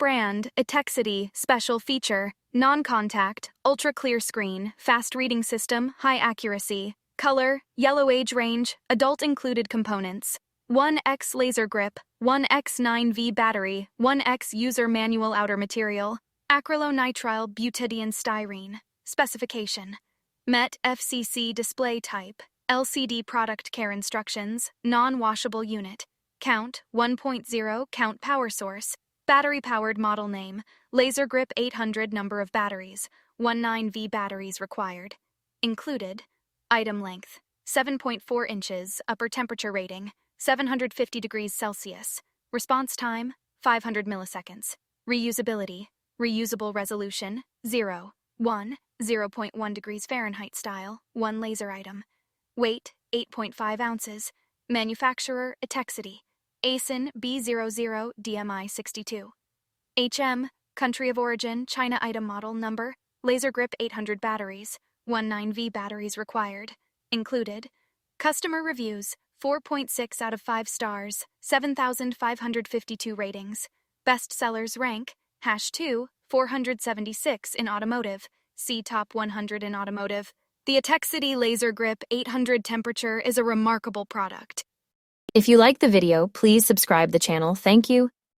brand, Etekcity, special feature, non-contact, ultra-clear screen, fast reading system, high accuracy. Color, yellow age range, adult included components. 1X laser grip, 1X9V battery, 1X user manual outer material. Acrylonitrile butadiene styrene. Specification. MET FCC display type. LCD product care instructions, non-washable unit. Count, 1.0 count power source. Battery-powered model name, Lasergrip 800 number of batteries, 19V batteries required. Included. Item length, 7.4 inches, upper temperature rating, 750 degrees Celsius. Response time, 500 milliseconds. Reusability, reusable resolution, 0, 1, 0.1 degrees Fahrenheit style, 1 laser item. Weight, 8.5 ounces. Manufacturer, Etekcity. ASIN B00 DMI 62. HM, country of origin, China. Item model number, Lasergrip 800 batteries, 19V batteries required. Included. Customer reviews, 4.6 out of 5 stars, 7,552 ratings. Best sellers rank, #2, 476 in automotive. See top 100 in automotive. The Etekcity Lasergrip 800 temperature is a remarkable product. If you like the video, please subscribe the channel. Thank you.